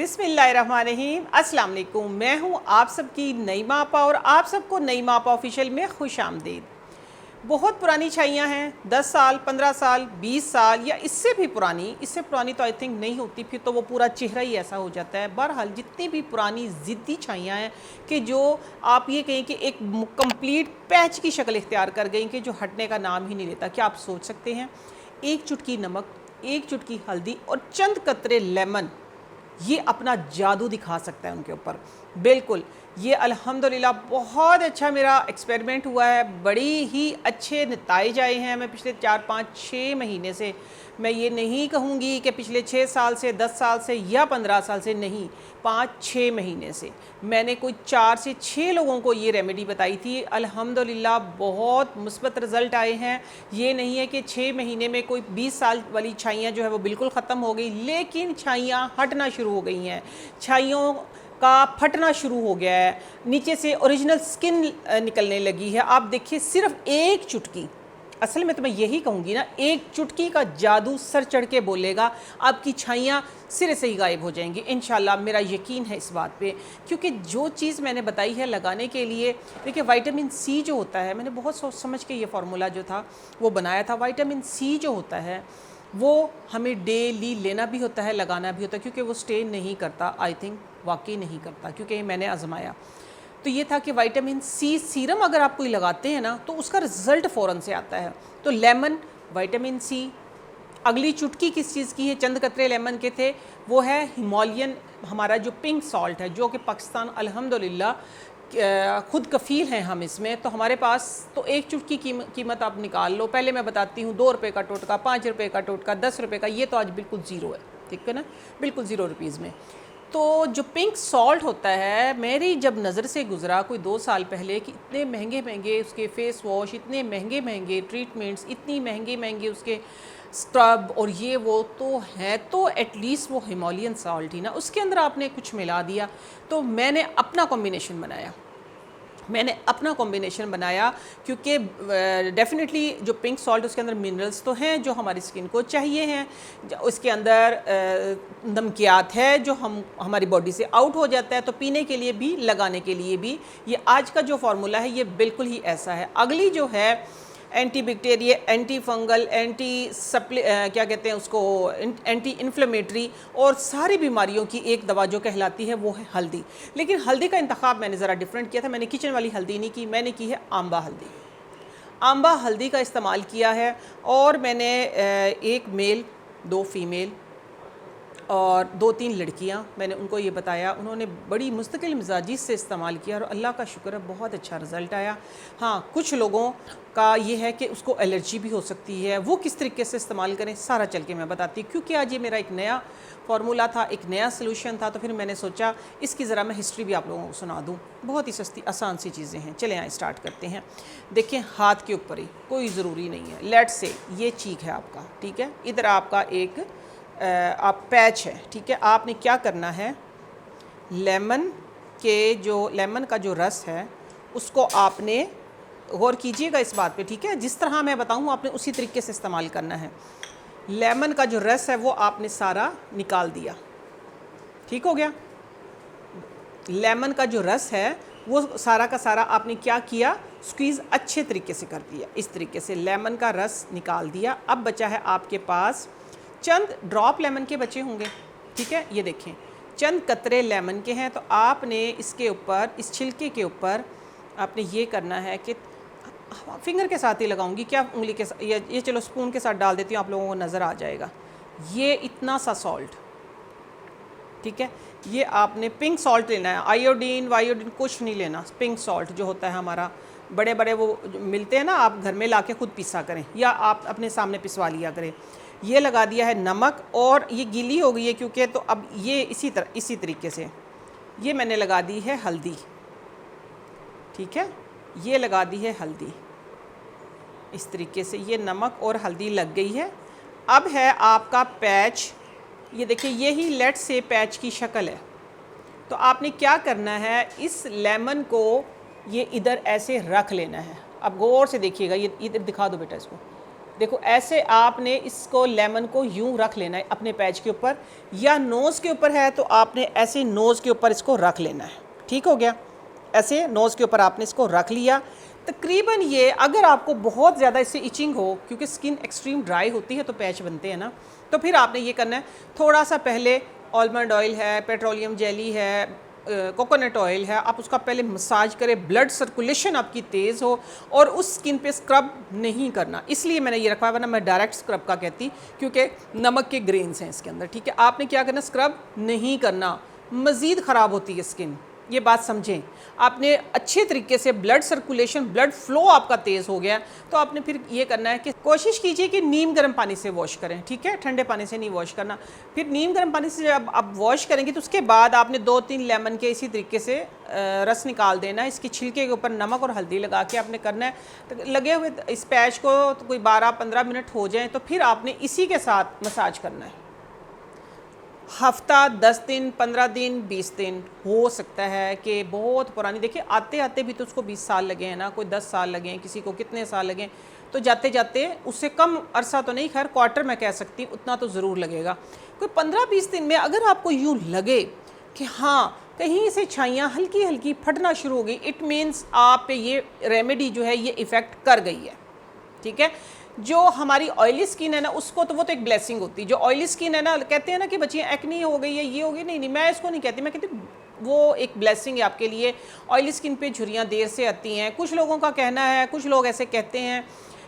बिस्मिल्लाहिर्रहमानिर्रहीम। अस्सलाम वालेकुम। मैं हूं आप सबकी नईमा आपा और आप सबको नईमा आपा ऑफिशियल में खुश आमदीद। बहुत पुरानी छाइयाँ हैं, 10 साल, 15 साल, 20 साल या इससे भी पुरानी, इससे पुरानी तो आई थिंक नहीं होती, फिर तो वो पूरा चेहरा ही ऐसा हो जाता है। बहरहाल जितनी भी पुरानी ज़िद्दी छाइयाँ हैं कि जो आप ये कहें कि एक कंप्लीट पैच की शक्ल इख्तियार कर गई कि जो हटने का नाम ही नहीं लेता। क्या आप सोच सकते हैं, एक चुटकी नमक, एक चुटकी हल्दी और चंद कतरे लेमन ये अपना जादू दिखा सकता है उनके ऊपर। बिल्कुल, ये अल्हम्दुलिल्लाह बहुत अच्छा मेरा एक्सपेरिमेंट हुआ है, बड़ी ही अच्छे नताइज आए हैं। मैं पिछले 4, 5, 6 महीने से, मैं ये नहीं कहूँगी कि पिछले 6 साल से, 10 साल से या 15 साल से, नहीं, 5-6 महीने से मैंने कोई 4 से 6 लोगों को ये रेमेडी बताई थी। अल्हम्दुलिल्लाह बहुत मुस्बत रिज़ल्ट आए हैं। ये नहीं है कि 6 महीने में कोई 20 साल वाली छाइयाँ जो है वो बिल्कुल ख़त्म हो गई, लेकिन छाइयाँ हटना शुरू हो गई हैं, छाइयों का फटना शुरू हो गया है, नीचे से ओरिजिनल स्किन निकलने लगी है। आप देखिए, सिर्फ एक चुटकी, असल में तो मैं यही कहूँगी ना, एक चुटकी का जादू सर चढ़ के बोलेगा, आपकी छाइयाँ सिरे से ही गायब हो जाएंगी इंशाल्लाह। मेरा यकीन है इस बात पे, क्योंकि जो चीज़ मैंने बताई है लगाने के लिए, देखिए विटामिन सी जो होता है, मैंने बहुत सोच समझ के ये फार्मूला जो था वो बनाया था। विटामिन सी जो होता है वो हमें डेली लेना भी होता है, लगाना भी होता है, क्योंकि वो स्टे नहीं करता। आई थिंक वाकई नहीं करता, क्योंकि मैंने आजमाया तो ये था कि विटामिन सी सीरम अगर आप कोई लगाते हैं ना तो उसका रिज़ल्ट फ़ौरन से आता है। तो लेमन, विटामिन सी। अगली चुटकी किस चीज़ की है, चंद कतरे लेमन के थे, वो है हिमालयन, हमारा जो पिंक सॉल्ट है, जो कि पाकिस्तान अल्हम्दुलिल्लाह खुद कफ़ील हैं हम इसमें। तो हमारे पास तो एक चुटकी कीमत आप निकाल लो। पहले मैं बताती हूँ, 2 रुपये का टोटका, 5 रुपये का टोटका, 10 रुपये का, ये तो आज बिल्कुल ज़ीरो है, ठीक है ना, बिल्कुल ज़ीरो रुपीज़ में। तो जो पिंक सॉल्ट होता है, मेरी जब नज़र से गुज़रा कोई 2 साल पहले कि इतने महंगे महंगे उसके फ़ेस वॉश, इतने महंगे महंगे ट्रीटमेंट्स, इतनी महंगे महंगे उसके स्क्रब और ये वो, तो है तो एटलीस्ट वो हिमालयन सॉल्ट ही ना, उसके अंदर आपने कुछ मिला दिया। तो मैंने अपना कॉम्बिनेशन बनाया, क्योंकि डेफिनेटली जो पिंक सॉल्ट उसके अंदर मिनरल्स तो हैं जो हमारी स्किन को चाहिए हैं, उसके अंदर नमकियात है जो हमारी बॉडी से आउट हो जाता है, तो पीने के लिए भी, लगाने के लिए भी, ये आज का जो फार्मूला है ये बिल्कुल ही ऐसा है। अगली जो है एंटी बैक्टीरिया, एंटी फंगल, क्या कहते हैं उसको, एंटी इन्फ्लेमेटरी और सारी बीमारियों की एक दवा जो कहलाती है वो है हल्दी। लेकिन हल्दी का इंतखाब मैंने ज़रा डिफरेंट किया था। मैंने किचन वाली हल्दी नहीं की, मैंने की है आंबा हल्दी। आंबा हल्दी का इस्तेमाल किया है और मैंने 1 मेल, 2 फीमेल और 2-3 लड़कियां, मैंने उनको ये बताया, उन्होंने बड़ी मुस्तकिल मिजाजी से इस्तेमाल किया और अल्लाह का शुक्र है बहुत अच्छा रिज़ल्ट आया। हाँ, कुछ लोगों का ये है कि उसको एलर्जी भी हो सकती है, वो किस तरीके से इस्तेमाल करें सारा चल के मैं बताती हूँ, क्योंकि आज ये मेरा एक नया फार्मूला था, एक नया सलूशन था, तो फिर मैंने सोचा इसकी ज़रा मैं हिस्ट्री भी आप लोगों को सुना दूँ। बहुत ही सस्ती आसान सी चीज़ें हैं। चलें यहाँ स्टार्ट करते हैं। देखें, हाथ के ऊपर ही, कोई ज़रूरी नहीं है, लेट से ये चीक है आपका, ठीक है, इधर आपका एक आप पैच है, ठीक है। आपने क्या करना है, लेमन का जो रस है उसको आपने, गौर कीजिएगा इस बात पे, ठीक है, जिस तरह मैं बताऊँ आपने उसी तरीके से इस्तेमाल करना है। लेमन का जो रस है वो आपने सारा निकाल दिया, ठीक हो गया। लेमन का जो रस है वो सारा का सारा आपने क्या किया, स्क्वीज़ अच्छे तरीके से कर दिया। इस तरीके से लेमन का रस निकाल दिया। अब बचा है आपके पास चंद ड्रॉप लेमन के बचे होंगे, ठीक है, ये देखें चंद कतरे लेमन के हैं। तो आपने इसके ऊपर, इस छिलके के ऊपर आपने ये करना है कि फिंगर के साथ ही लगाऊंगी, क्या उंगली के साथ, ये चलो स्पून के साथ डाल देती हूँ, आप लोगों को नज़र आ जाएगा। ये इतना सा सॉल्ट, ठीक है, ये आपने पिंक सॉल्ट लेना है, आयोडीन वायोडीन कुछ नहीं लेना। पिंक सॉल्ट जो होता है हमारा, बड़े बड़े वो मिलते हैं ना, आप घर में ला के खुद पिसा करें या आप अपने सामने पिसवा लिया करें। ये लगा दिया है नमक, और ये गीली हो गई है क्योंकि, तो अब ये इसी तरीके से ये मैंने लगा दी है हल्दी, ठीक है, ये लगा दी है हल्दी। इस तरीके से ये नमक और हल्दी लग गई है। अब है आपका पैच, ये देखिए यही लेट से पैच की शक्ल है। तो आपने क्या करना है, इस लेमन को ये इधर ऐसे रख लेना है। अब गौर से देखिएगा, ये इधर दिखा दो बेटा, इसको देखो ऐसे आपने इसको लेमन को यूं रख लेना है अपने पैच के ऊपर, या नोज़ के ऊपर है तो आपने ऐसे नोज़ के ऊपर इसको रख लेना है। ठीक हो गया, ऐसे नोज़ के ऊपर आपने इसको रख लिया। तकरीबन ये अगर आपको बहुत ज़्यादा इससे इचिंग हो, क्योंकि स्किन एक्सट्रीम ड्राई होती है तो पैच बनते हैं ना, तो फिर आपने ये करना है, थोड़ा सा पहले आलमंड ऑयल है, पेट्रोलियम जेली है, कोकोनट ऑयल है, आप उसका पहले मसाज करें, ब्लड सर्कुलेशन आपकी तेज़ हो, और उस स्किन पे स्क्रब नहीं करना। इसलिए मैंने ये रखा है, वरना मैं डायरेक्ट स्क्रब का कहती, क्योंकि नमक के ग्रेन्स हैं इसके अंदर। ठीक है, आपने क्या करना, स्क्रब नहीं करना, मज़ीद ख़राब होती है स्किन, ये बात समझें। आपने अच्छे तरीके से ब्लड सर्कुलेशन, ब्लड फ्लो आपका तेज़ हो गया, तो आपने फिर ये करना है कि कोशिश कीजिए कि नीम गर्म पानी से वॉश करें। ठीक है, ठंडे पानी से नहीं वॉश करना। फिर नीम गर्म पानी से जब आप वॉश करेंगे तो उसके बाद आपने 2-3 लेमन के इसी तरीके से रस निकाल देना है। इसकी छिलके के ऊपर नमक और हल्दी लगा के आपने करना है। तो लगे हुए इस पैच को तो कोई 12-15 मिनट हो जाए तो फिर आपने इसी के साथ मसाज करना है। हफ्ता, 10 दिन, 15 दिन, 20 दिन, हो सकता है कि बहुत पुरानी, देखिए आते आते भी तो उसको 20 साल लगे हैं ना, कोई 10 साल लगे हैं, किसी को कितने साल लगे, तो जाते जाते उससे कम अरसा तो नहीं, खैर क्वार्टर मैं कह सकती हूँ, उतना तो ज़रूर लगेगा। कोई 15-20 दिन में अगर आपको यूँ लगे कि हाँ कहीं से छाइयाँ हल्की हल्की फटना शुरू हो गई, इट मीन्स आप पे ये रेमेडी जो है ये इफ़ेक्ट कर गई है। ठीक है, जो हमारी ऑयली स्किन है ना, उसको तो वो तो एक ब्लेसिंग होती है। जो ऑयली स्किन है ना, कहते हैं ना कि बच्चियाँ एक्नी हो गई है, ये हो गई, नहीं नहीं, मैं इसको नहीं कहती, मैं कहती वो एक ब्लेसिंग है आपके लिए। ऑयली स्किन पे झुर्रियाँ देर से आती हैं। कुछ लोगों का कहना है, कुछ लोग ऐसे कहते हैं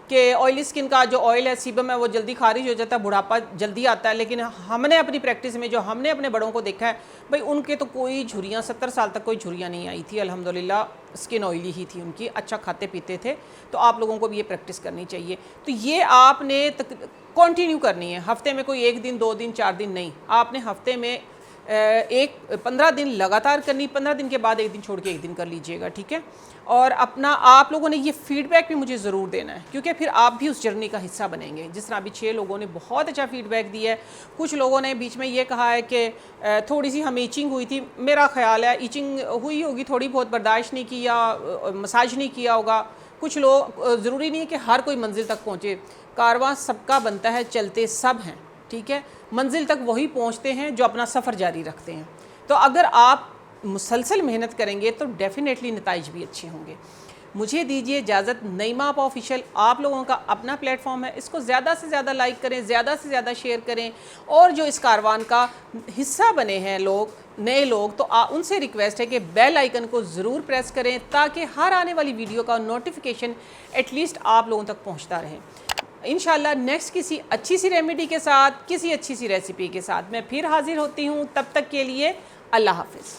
कि ऑयली स्किन का जो ऑयल है, सीबम है, वो जल्दी खारिज हो जाता है, बुढ़ापा जल्दी आता है। लेकिन हमने अपनी प्रैक्टिस में, जो हमने अपने बड़ों को देखा है, भाई उनके तो कोई झुर्रियाँ, 70 साल तक कोई झुर्रियाँ नहीं आई थी, अल्हम्दुलिल्लाह स्किन ऑयली ही थी उनकी, अच्छा खाते पीते थे। तो आप लोगों को भी ये प्रैक्टिस करनी चाहिए। तो ये आपने कंटिन्यू करनी है, हफ्ते में कोई 1 दिन, 2 दिन, 4 दिन नहीं, आपने हफ्ते में 15 दिन लगातार करनी। 15 दिन के बाद 1 दिन छोड़ के 1 दिन कर लीजिएगा। ठीक है, और अपना आप लोगों ने ये फीडबैक भी मुझे ज़रूर देना है, क्योंकि फिर आप भी उस जर्नी का हिस्सा बनेंगे। जिस तरह अभी 6 लोगों ने बहुत अच्छा फीडबैक दिया है। कुछ लोगों ने बीच में ये कहा है कि थोड़ी सी हमें ईचिंग हुई थी, मेरा ख्याल है ईचिंग हुई होगी थोड़ी बहुत, बर्दाश्त नहीं किया, मसाज नहीं किया होगा। कुछ लोग, ज़रूरी नहीं है कि हर कोई मंजिल तक पहुँचे, कारवां सबका बनता है, चलते सब हैं। ठीक है, मंजिल तक वही पहुंचते हैं जो अपना सफ़र जारी रखते हैं। तो अगर आप मुसलसल मेहनत करेंगे तो डेफिनेटली नताइज भी अच्छे होंगे। मुझे दीजिए इजाज़त। नईमा आप ऑफिशियल आप लोगों का अपना प्लेटफॉर्म है, इसको ज़्यादा से ज़्यादा लाइक करें, ज़्यादा से ज़्यादा शेयर करें, और जो इस कारवान का हिस्सा बने हैं लोग, नए लोग, तो उनसे रिक्वेस्ट है कि बेल आइकन को ज़रूर प्रेस करें, ताकि हर आने वाली वीडियो का नोटिफिकेशन एटलीस्ट आप लोगों तक पहुँचता रहे। इंशाल्लाह नेक्स्ट किसी अच्छी सी रेमेडी के साथ, किसी अच्छी सी रेसिपी के साथ मैं फिर हाजिर होती हूँ। तब तक के लिए अल्लाह हाफ़िज़।